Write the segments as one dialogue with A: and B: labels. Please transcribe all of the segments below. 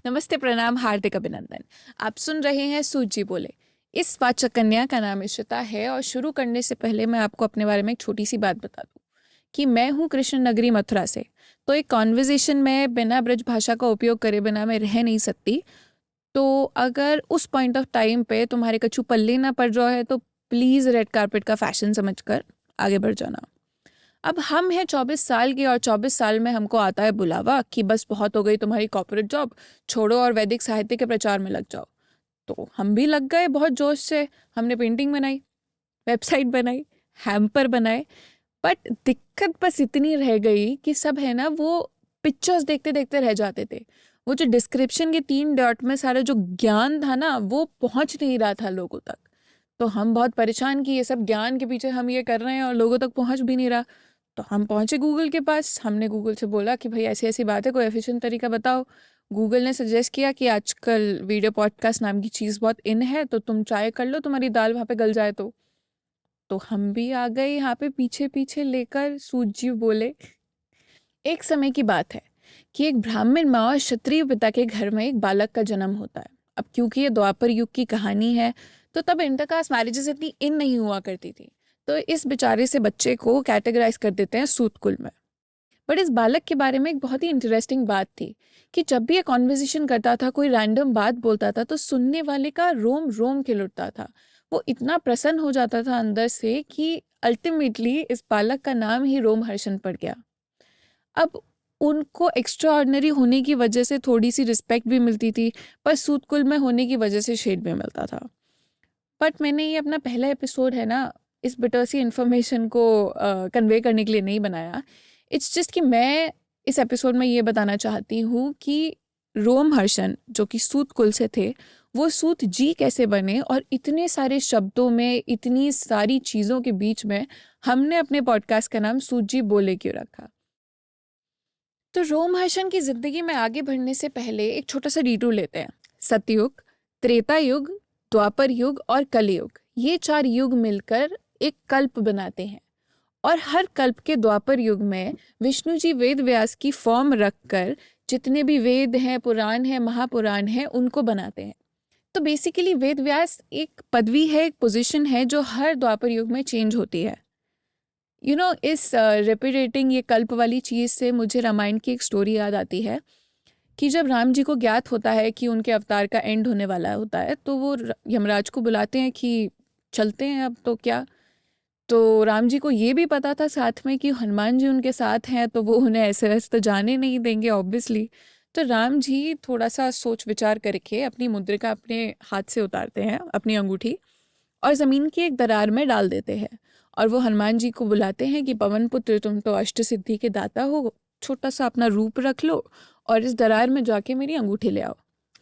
A: नमस्ते, प्रणाम, हार्दिक अभिनंदन। आप सुन रहे हैं सूत जी बोले। इस वाचक कन्या का नाम इशिता है और शुरू करने से पहले मैं आपको अपने बारे में एक छोटी सी बात बता दूं कि मैं हूं कृष्ण नगरी मथुरा से। तो एक कॉन्वर्जेशन में बिना ब्रज भाषा का उपयोग करे बिना मैं रह नहीं सकती। तो अगर उस पॉइंट ऑफ टाइम पे तुम्हारे कछु पल्ले ना पड़ रहा है तो प्लीज़ रेड कारपेट का फैशन समझकर आगे बढ़ जाना। अब हम हैं 24 साल के और 24 साल में हमको आता है बुलावा कि बस बहुत हो गई तुम्हारी कॉर्पोरेट जॉब, छोड़ो और वैदिक साहित्य के प्रचार में लग जाओ। तो हम भी लग गए बहुत जोश से। हमने पेंटिंग बनाई, वेबसाइट बनाई, हैम्पर बनाए। बट दिक्कत बस इतनी रह गई कि सब है ना वो पिक्चर्स देखते देखते रह जाते थे। वो जो डिस्क्रिप्शन के 3 डॉट में सारा जो ज्ञान था ना वो पहुंच नहीं रहा था लोगों तक। तो हम बहुत परेशान कि ये सब ज्ञान के पीछे हम ये कर रहे हैं और लोगों तक पहुंच भी नहीं रहा। तो हम पहुंचे गूगल के पास। हमने गूगल से बोला कि भाई ऐसी ऐसी बात है, कोई एफिशिएंट तरीका बताओ। गूगल ने सजेस्ट किया कि आजकल वीडियो पॉडकास्ट नाम की चीज़ बहुत इन है, तो तुम ट्राई कर लो, तुम्हारी दाल वहाँ पे गल जाए तो हम भी आ गए यहाँ पे पीछे पीछे लेकर। सूजी बोले, एक समय की बात है कि एक ब्राह्मण माँ और क्षत्रिय पिता के घर में एक बालक का जन्म होता है। अब क्योंकि ये द्वापर युग की कहानी है तो तब इंटरकास्ट मैरिजेस इतनी इन नहीं हुआ करती थी। तो इस बेचारे से बच्चे को कैटेगराइज कर देते हैं सूत कुल में। बट इस बालक के बारे में एक बहुत ही इंटरेस्टिंग बात थी कि जब भी ये कॉन्वर्जेशन करता था, कोई रैंडम बात बोलता था, तो सुनने वाले का रोम रोम खिल उठता था। वो इतना प्रसन्न हो जाता था अंदर से कि अल्टीमेटली इस बालक का नाम ही रोमहर्षण पड़ गया। अब उनको एक्स्ट्रा ऑर्डिनरी होने की वजह से थोड़ी सी रिस्पेक्ट भी मिलती थी, पर सूतकुल में होने की वजह से शेड भी मिलता था। बट मैंने ये अपना पहला एपिसोड है ना इस बिटर सी इन्फॉर्मेशन को कन्वे करने के लिए नहीं बनाया। इट्स जस्ट कि मैं इस एपिसोड में ये बताना चाहती हूँ कि रोमहर्षण जो कि सूत कुल से थे, वो सूत जी कैसे बने और इतने सारे शब्दों में, इतनी सारी चीज़ों के बीच में हमने अपने पॉडकास्ट का नाम सूत जी बोले क्यों रखा। तो रोमहर्षण की जिंदगी में आगे बढ़ने से पहले एक छोटा सा डिटूर लेते हैं। सतयुग, त्रेता युग, द्वापर युग और कलयुग, ये 4 युग मिलकर एक कल्प बनाते हैं। और हर कल्प के द्वापर युग में विष्णु जी वेद व्यास की फॉर्म रखकर जितने भी वेद हैं, पुराण हैं, महापुराण हैं, उनको बनाते हैं। तो बेसिकली वेद व्यास एक पदवी है, एक पोजीशन है जो हर द्वापर युग में चेंज होती है। इस रेपिटेटिंग ये कल्प वाली चीज़ से मुझे रामायण की एक स्टोरी याद आती है कि जब राम जी को ज्ञात होता है कि उनके अवतार का एंड होने वाला होता है, तो वो यमराज को बुलाते हैं कि चलते हैं अब तो क्या। तो राम जी को ये भी पता था साथ में कि हनुमान जी उनके साथ हैं, तो वो उन्हें ऐसे वैसे तो जाने नहीं देंगे ऑब्वियसली। तो राम जी थोड़ा सा सोच विचार करके अपनी मुद्रिका अपने हाथ से उतारते हैं, अपनी अंगूठी, और ज़मीन की एक दरार में डाल देते हैं। और वो हनुमान जी को बुलाते हैं कि पवन पुत्र, तुम तो अष्ट सिद्धि के दाता हो, छोटा सा अपना रूप रख लो और इस दरार में जाके मेरी अंगूठी ले आओ।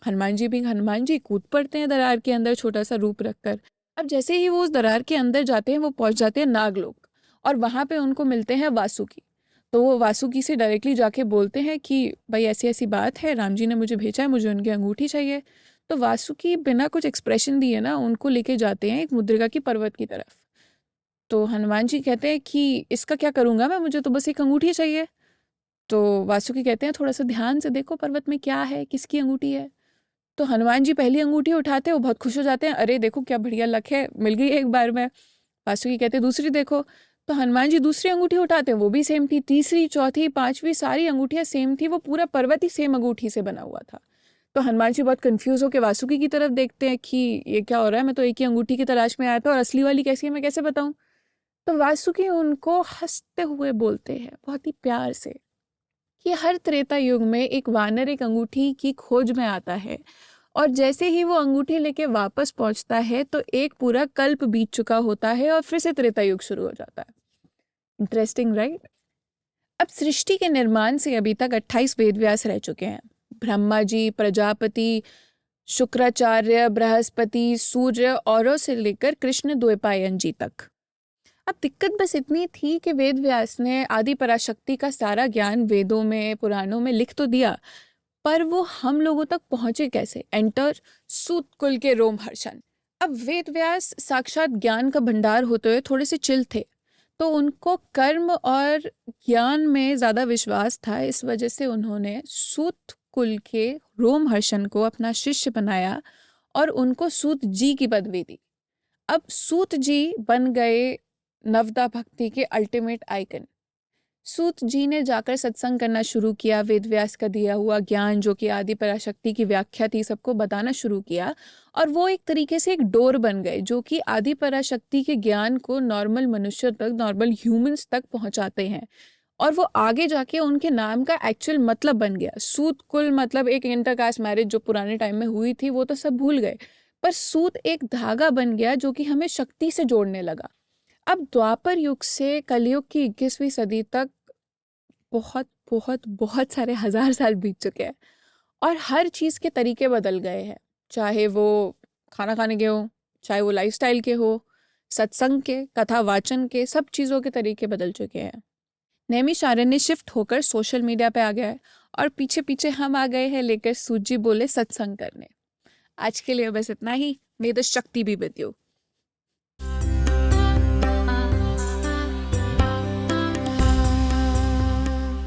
A: हनुमान जी कूद पड़ते हैं दरार के अंदर छोटा सा रूप रखकर। अब जैसे ही वो उस दरार के अंदर जाते हैं, वो पहुंच जाते हैं नागलोक, और वहाँ पे उनको मिलते हैं वासुकी। तो वो वासुकी से डायरेक्टली जाके बोलते हैं कि भाई ऐसी ऐसी बात है, राम जी ने मुझे भेजा है, मुझे उनकी अंगूठी चाहिए। तो वासुकी बिना कुछ एक्सप्रेशन दिए ना उनको लेके जाते हैं एक मुद्रिका की पर्वत की तरफ। तो हनुमान जी कहते हैं कि इसका क्या करूँगा मैं, मुझे तो बस एक अंगूठी चाहिए। तो वासुकी कहते हैं थोड़ा सा ध्यान से देखो पर्वत में क्या है, किसकी अंगूठी है। तो हनुमान जी पहली अंगूठी उठाते हैं, वो बहुत खुश हो जाते हैं, अरे देखो क्या बढ़िया लक है, मिल गई एक बार में। वासुकी कहते हैं दूसरी देखो। तो हनुमान जी दूसरी अंगूठी उठाते हैं, वो भी सेम थी। तीसरी, चौथी, पांचवी, सारी अंगूठियाँ सेम थी। वो पूरा पर्वत ही सेम अंगूठी से बना हुआ था। तो हनुमान जी बहुत कंफ्यूज होकर वासुकी की तरफ देखते हैं कि ये क्या हो रहा है, मैं तो एक ही अंगूठी की तलाश में आया था और असली वाली कैसी है मैं कैसे बताऊं। तो वासुकी उनको हंसते हुए बोलते हैं बहुत ही प्यार से कि हर त्रेता युग में एक वानर एक अंगूठी की खोज में आता है, और जैसे ही वो अंगूठी लेके वापस पहुंचता है तो एक पूरा कल्प बीत चुका होता है और फिर से त्रेता युग शुरू हो जाता है। Interesting, right? अब सृष्टि के निर्माण से अभी तक 28 वेद व्यास रह चुके हैं। ब्रह्मा जी, प्रजापति, शुक्राचार्य, बृहस्पति, सूर्य और से लेकर कृष्ण द्वैपायन जी तक। अब दिक्कत बस इतनी थी कि वेद व्यास ने आदि पराशक्ति का सारा ज्ञान वेदों में, पुराणों में लिख तो दिया, पर वो हम लोगों तक पहुंचे कैसे? एंटर सूत कुल के रोमहर्षण। अब वेद व्यास साक्षात ज्ञान का भंडार होते हुए थोड़े से चिल थे, तो उनको कर्म और ज्ञान में ज़्यादा विश्वास था। इस वजह से उन्होंने सूत कुल के रोमहर्षण को अपना शिष्य बनाया और उनको सूत जी की पदवी दी। अब सूत जी बन गए नवदा भक्ति के अल्टीमेट आइकन। सूत जी ने जाकर सत्संग करना शुरू किया, वेद व्यास का दिया हुआ ज्ञान जो कि आदि पराशक्ति की व्याख्या थी सबको बताना शुरू किया, और वो एक तरीके से एक डोर बन गए जो कि आदि पराशक्ति के ज्ञान को नॉर्मल मनुष्य तक, नॉर्मल ह्यूमंस तक पहुंचाते हैं। और वो आगे जाके उनके नाम का एक्चुअल मतलब बन गया। सूत कुल मतलब एक इंटरकास्ट मैरिज जो पुराने टाइम में हुई थी वो तो सब भूल गए, पर सूत एक धागा बन गया जो कि हमें शक्ति से जोड़ने लगा। अब द्वापर युग से कलयुग की 21वीं सदी तक बहुत बहुत बहुत सारे हजार साल बीत चुके हैं और हर चीज़ के तरीके बदल गए हैं, चाहे वो खाना खाने के हो, चाहे वो लाइफस्टाइल के हो, सत्संग के, कथा वाचन के, सब चीज़ों के तरीके बदल चुके हैं। नैमिषारण्य शिफ्ट होकर सोशल मीडिया पे आ गया है और पीछे पीछे हम आ गए हैं लेकर सूत जी बोले सत्संग करने। आज के लिए बस इतना ही। मे द शक्ति बी विद यू।